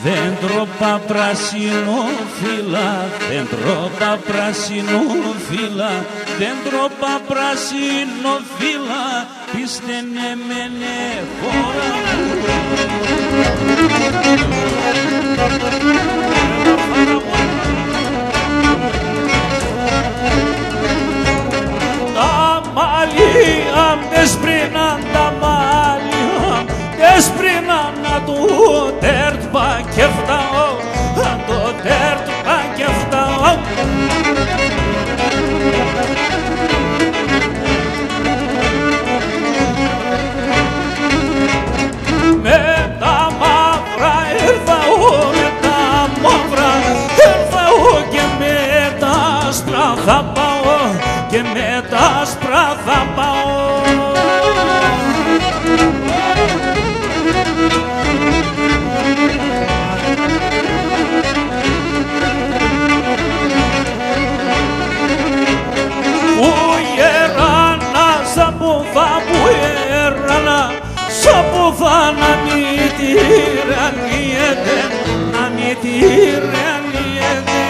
Δέντρο παπρασινό φύλλα, δέντρο παπρασινό φύλλα, δέντρο παπρασινό φύλλα, πίστενε μενε χώρα. Τα μαλλιά μες πρινάν τα μαλλιά, μες πρινάν να του τέρτ πα και φτάω, το τέρτ πα και φτάω. Με τα μαύρα έρθαω, με τα μαύρα έρθαω και με τα άσπρα θα πάω, και με τα άσπρα θα πάω. Σαπούφα να μην τη ραλιέται, να μην τη ραλιέται.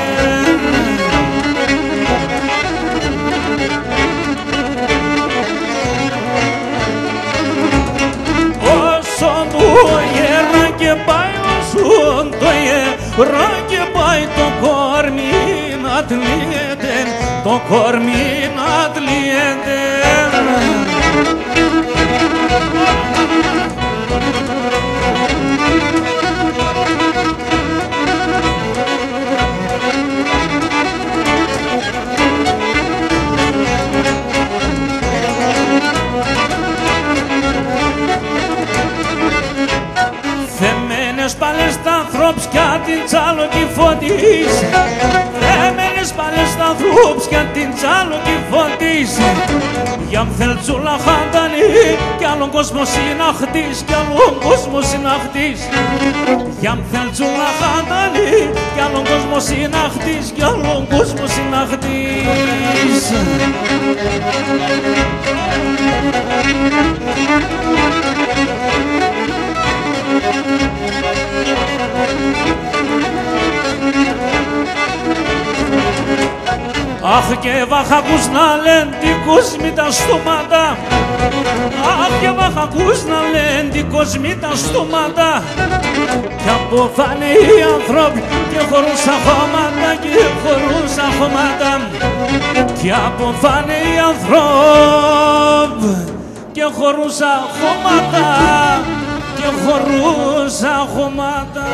Όσον το γέρα και πάει, όσον το γέρα και πάει, το κορμί να τλιέται, το κορμί να τλιέται. Θεμένες πάλι στα ανθρώπια την τσάλο κι φωτίσει, θεμένες πάλι στα ανθρώπια την τσάλο κι φωτίσει. Για μ' θέλτσούλα χαντανή κι άλλον κόσμο συναχτής, κι άλλον κόσμο συναχτής. Για μ' θέλτσούλα χαντανή κι άλλον κόσμο συναχτής, κι άλλον κόσμο συναχτής. Αχ και βαχακούς να λένε την κόσμη τα στόματα, αχ και βαχακούς να λένε την κόσμη τα στόματα. Κι από φάνε οι άνθρωποι και χωρούσα χώματα, και χωρούσα χώματα. Κι από φάνε οι άνθρωποι και χωρούσα χώματα, και χωρούσα χώματα.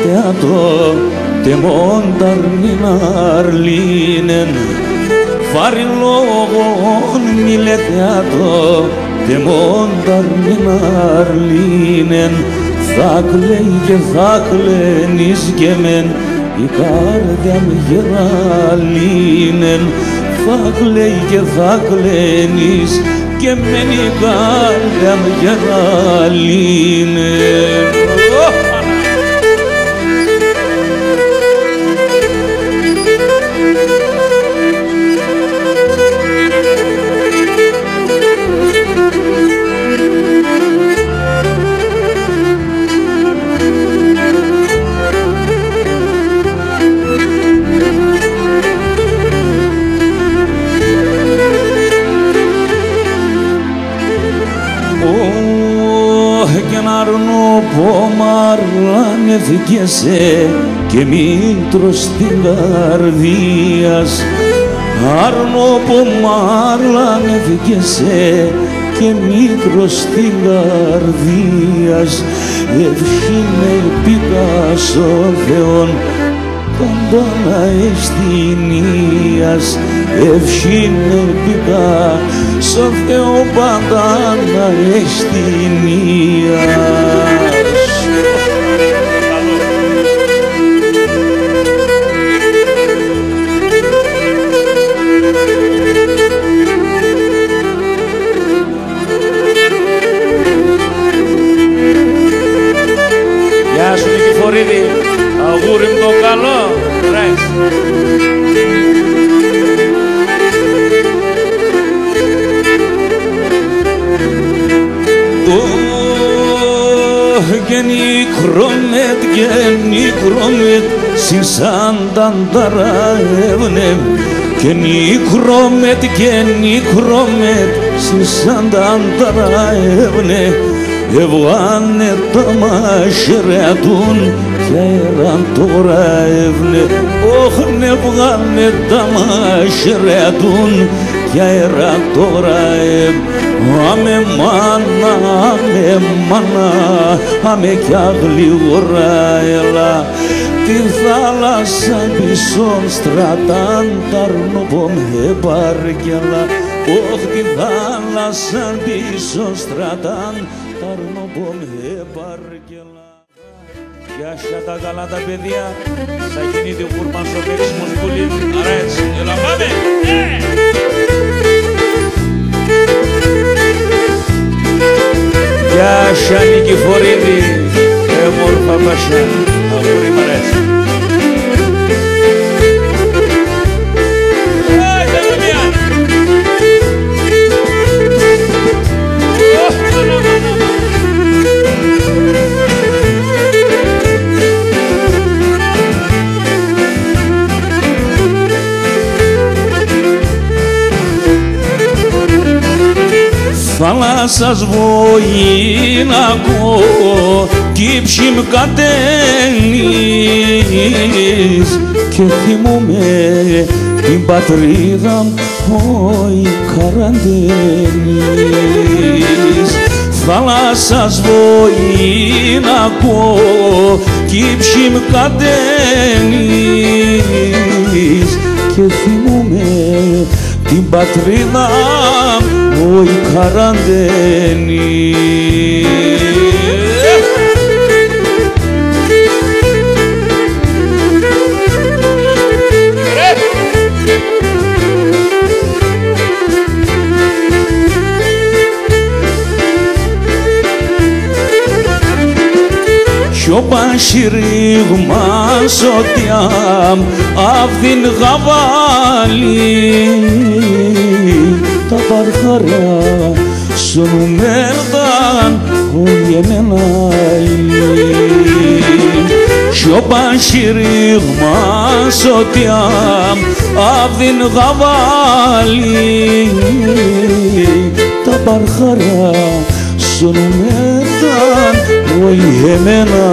teatro te montarlinarlinen farin logon mille teatro te montarlinarlinen θα κλαίνεις και μεν η καρδιά μου γεραλίνεν θα κλαίει και θα κλαίνεις και μεν η καρδιά μου γεραλίνεν. Αρνήθηκεσαι και μην τρως την καρδίας. Αρνοπομάρλανήθηκεσαι και νήτρος στην καρδίας, ευχή με πήγα στον Θεόν πάντα να εστινίας, ευχή με πήγα στον Θεό πάντα να εστινίας. Γεια σου Νικηφορίδη, αγούρι μου το καλό, ρες. Γενικρόμετ σισαντανταραεύνε, γενικρόμετ σισαντανταραεύνε, εβγάνε τα μαχαιρέτουν κι αέραν τώρα εύνε, όχ ναι βγάνε τα μαχαιρέτουν κι αέραν τώρα εύνε. Άμε μάνα, άμε κι αγλίγορα έλα, τη θάλασσα πισών στρατάν ταρνοπομ επαρκελά, όχ τη θάλασσα πισών στρατάν ταρνοπομ επαρκελά. Γεια σα τα καλά τα παιδιά, θα γίνει τη γούρμα στο παίξιμο σκουλί, άρα έτσι, έλα πάμε! Γεια σα Νικηφορίδη, έμορφα πασιά, αγούρι μ' αρέσει. Θάλασσας βοήνακο κύψιμ κατέλης και θυμούμαι την πατρίδα μου η καραντέλης. Θάλασσας βοήνακο κύψιμ κατέλης και θυμούμαι την πατρίδα μου η καραντέλη. Κι ο πασιρίγμας οτιάμ απ' την γαβάλη τα παρχαρά σονούμερταν όλοι εμένα κι ο πασιρίγμας οτιάμ απ' την γαβάλη τα παρχαρά σονούμερταν όλοι εμένα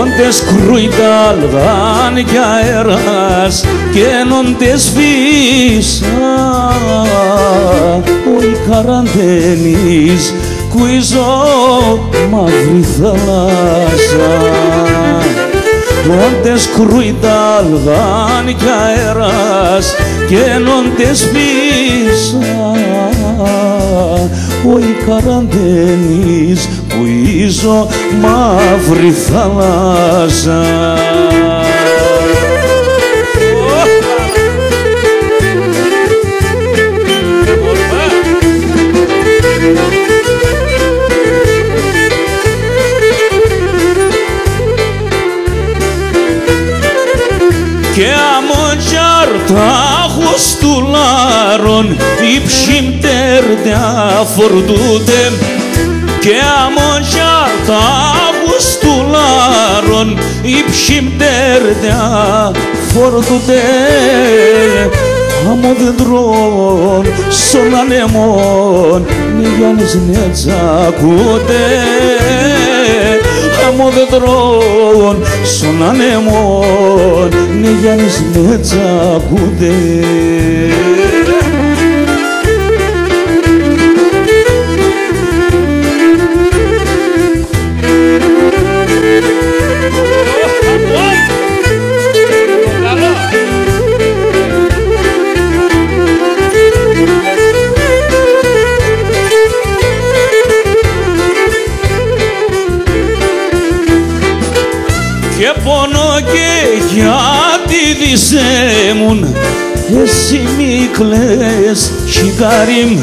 όντες κρουιτάλγαν κι αέρας και νόντες φύσα οι καραντένης κουίζο μαύρη θάλασσα. Όντες κρουιτάλγαν κι αέρας και νόντες φύσα οι καραντένης κουίζο μαύρη θάλασσα. Και αμοντζάρτα χωστουλάρων υψιμ τέρδια φορτούτε και αμοντζάρτα χωστουλάρων υψιμ τέρδια φορτούτε χαμοδεντρών στον ανεμόν, ναι Γιάννης ναι τσακούτε, χαμοδεντρών στον ανεμόν, ναι Γιάννης ναι τσακούτε. Και πονώ και γιατί δισέμουν εσύ μη κλαις χικάριμ,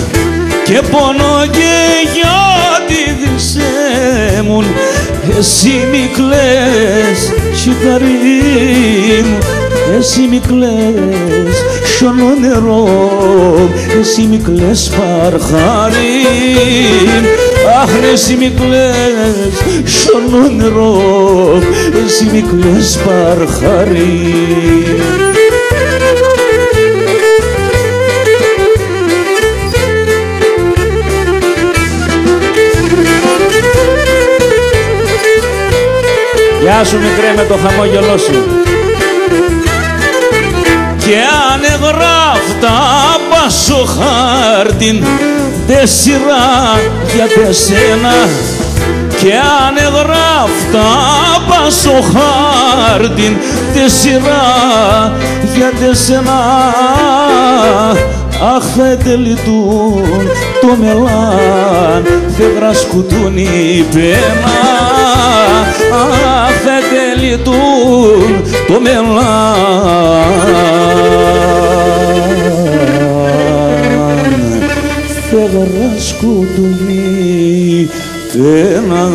και πονώ και γιατί δισέμουν εσύ μη κλαις χικάριμ, εσύ μη κλαις σιωνό νερό, εσύ μη κλαις παρχάριμ. Αχ, εσύ μη κλαις σιωνό νερό, εσύ μη κλαις παρχάριμ. Γεια σου μικρέ με το χαμόγελό σου. Και αν εγγράφτα πάσω χάρτην δε σειρά για τεσένα, και αν εγγράφτα πάσω χάρτην δε σειρά για τεσένα, αχ θα ετελειτούν το μελάν, θε γρασκουτούν η πένα, αχ θα ετελειτούν το μελάν, θε γρασκουτούν η πένα.